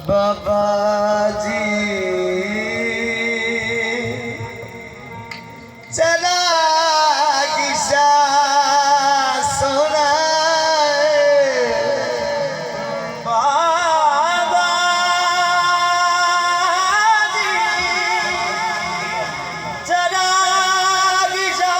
बाबा जी चला किसा सोना बाबा जी चला किसा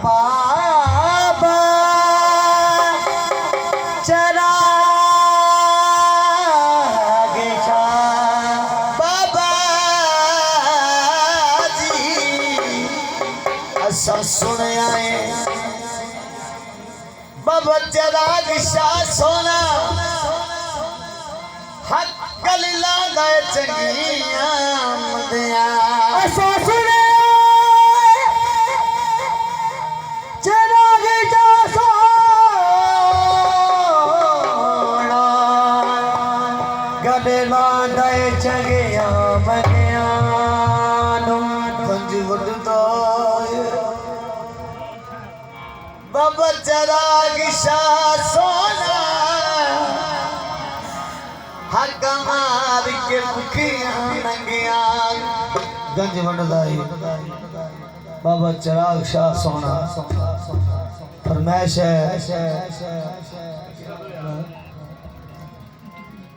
बाबा चला गया बाबा जी असा सुन आए बाबा चला गया सोना हक कलीला गए चंगिया मदिया असा सुने चगिया बनियानो पंज वडदा बाबा चराग शाह सोना हर कमाल के भुखिया नंगिया गंज वडदा बाबा चराग शाह सोना फरमाइश है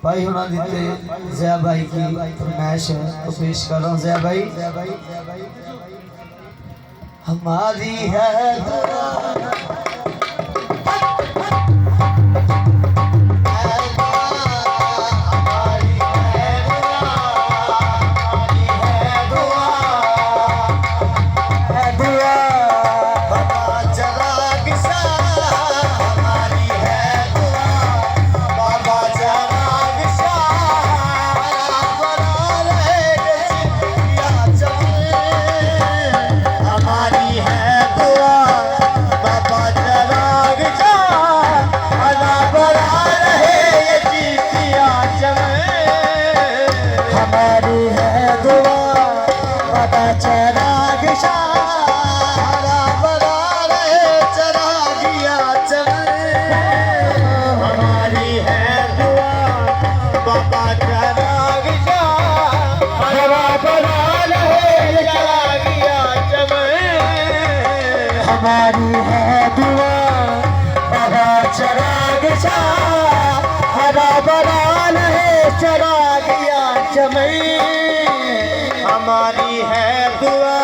भाई होना दीते ज़िया भाई की फरमाइश है तो पेश कर रहा हूँ ज़िया भाई हमारी है चराग शाह बड़ा रहे चरागिया चले हमारी है दुआ बाबा चराग शाह बड़ा रहे चरागिया चले हमारी है दुआ बाबा चराग शाह बड़ा रहे चरागिया चले हमारी है दुआ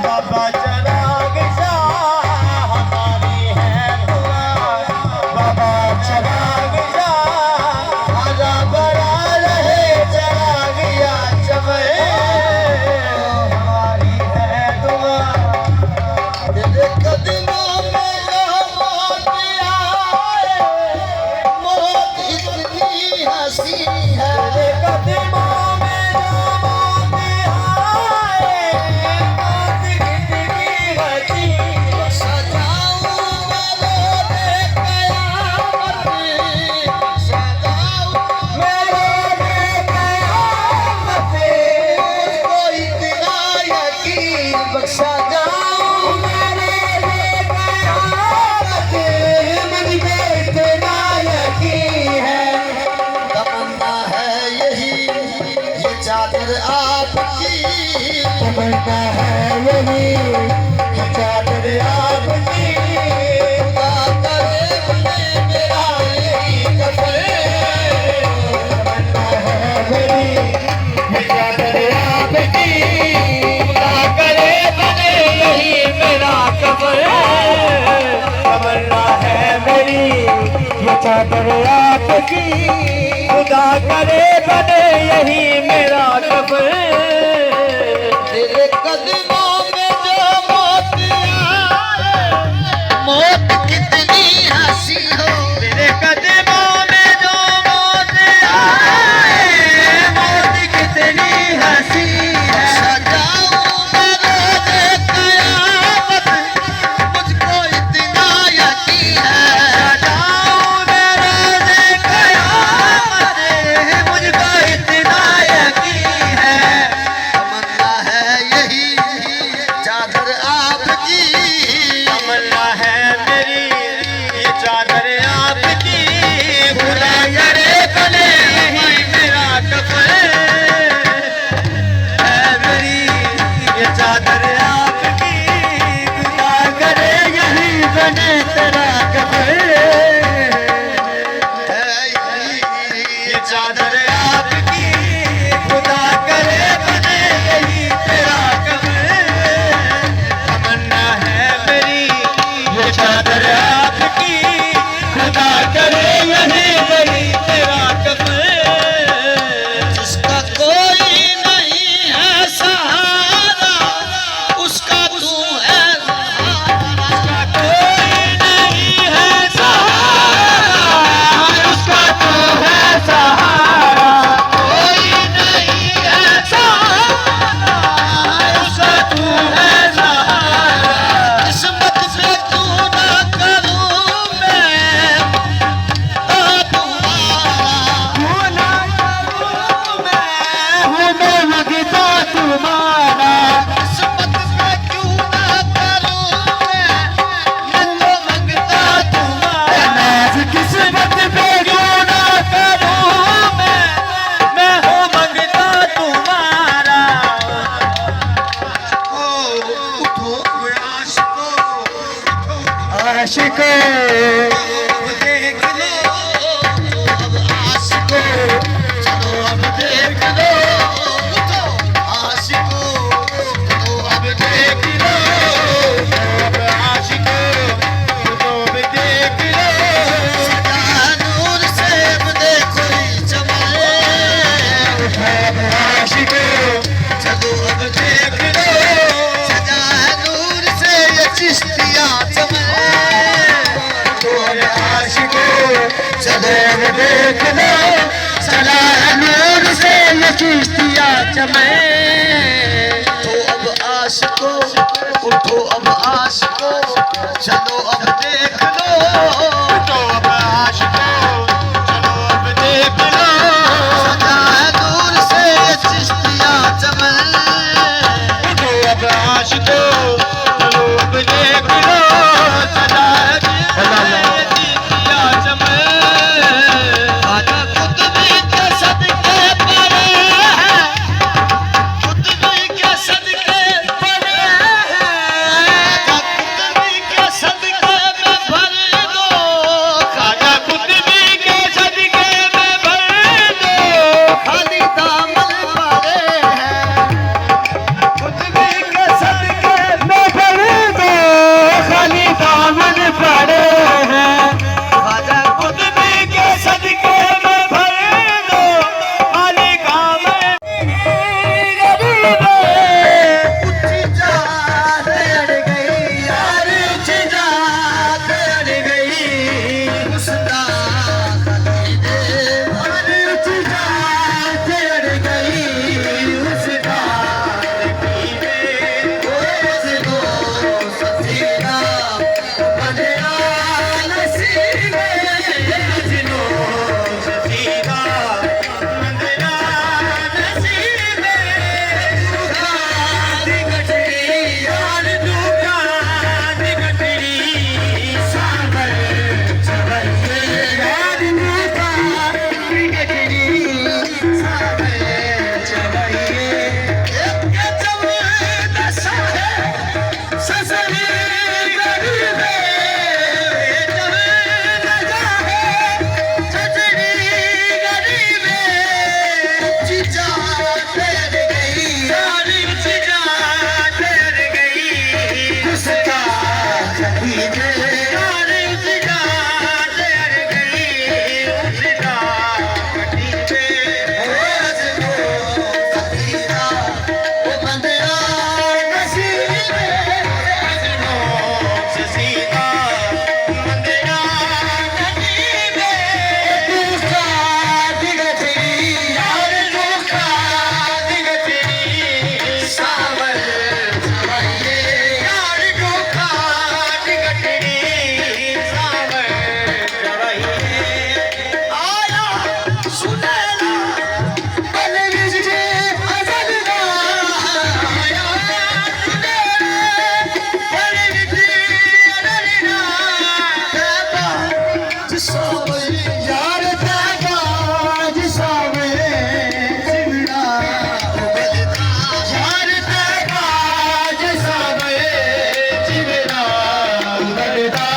बाबा चराग शाह हमारी है दुआ बाबा चराग शाह आजा बड़ा रहे चरागिया चमे हमारी है दुआ तेरे कदमों में मौत आए मौत इतनी हंसी है तेरे कदमों चादर आपकी तमन्ना है यही चादर आपकी करे बने मेरा यही कफन तमन्ना है मेरी चादर आपकी करे बने यही मेरा कफन तमन्ना है मेरी ये चादर आपकी खुदा करे बने यही मेरा कफन तेरे कदमों में जो मौत आए मौत कितनी हंसी हो तेरे कदमों में जो मौत आए मौत कितनी हंसी है सजाऊं मैं रोज़े क़यामत मुझको इतना यकीन है सजाऊं मैं रोज़े क़यामत मुझको इतना यकीन है चादर आपकी खुदा करे यही बने तेरा कब्र। ये चादर आपकी खुदा करे बने यही तेरा कब्र। तमन्ना है मेरी ये चादर आपकी खुदा करे यही बनी तेरा कब्र। जिसका कोई नहीं है सहारा उसका तू है सहारा। कोई नहीं है सहारा उसका तू है सहारा। कोई नहीं है सहारा उसका तू है सहारा। किस्मत से तू ना करूं मैं तो तुम्हारा लगता तुम्हारा। किस्मत से क्यों ना करूं मैं तो लगता तुम्हारा। किस्मत पे क्यों ना करूं मैं हूँ मंगता तुम्हारा। उठो आशिको आशिको देख लो अब आशिको। चलो अब देख लो उठो आशिको। चलो अब देख लो अब आशिको। चलो अब देख लो सजा नूर से अब देखो चमके। अब आशिको चलो अब देख लो सजा नूर से ये चिश्तियाँ चमके। तो अब आशिको चलो अब देख लो सजा नूर से ये चिश्तियाँ चमके। तो अब आशिको उठो अब आशिको चलो अब देख लो। तो अब आशिको चलो अब देख लो सजा नूर से ये चिश्तियाँ चमके। उठो अब आशिको चलो अब देख लो सजा ये चिश्तियाँ चमके। आजा कुतुबी के सदके पड़े हैं कुतुबी के सदके पड़े हैं। आजा कुतुबी के सदके में भर दो। आजा कुतुबी के सदके में भर दो। खाली दामन पड़े हैं कुतुबी के सदके पिता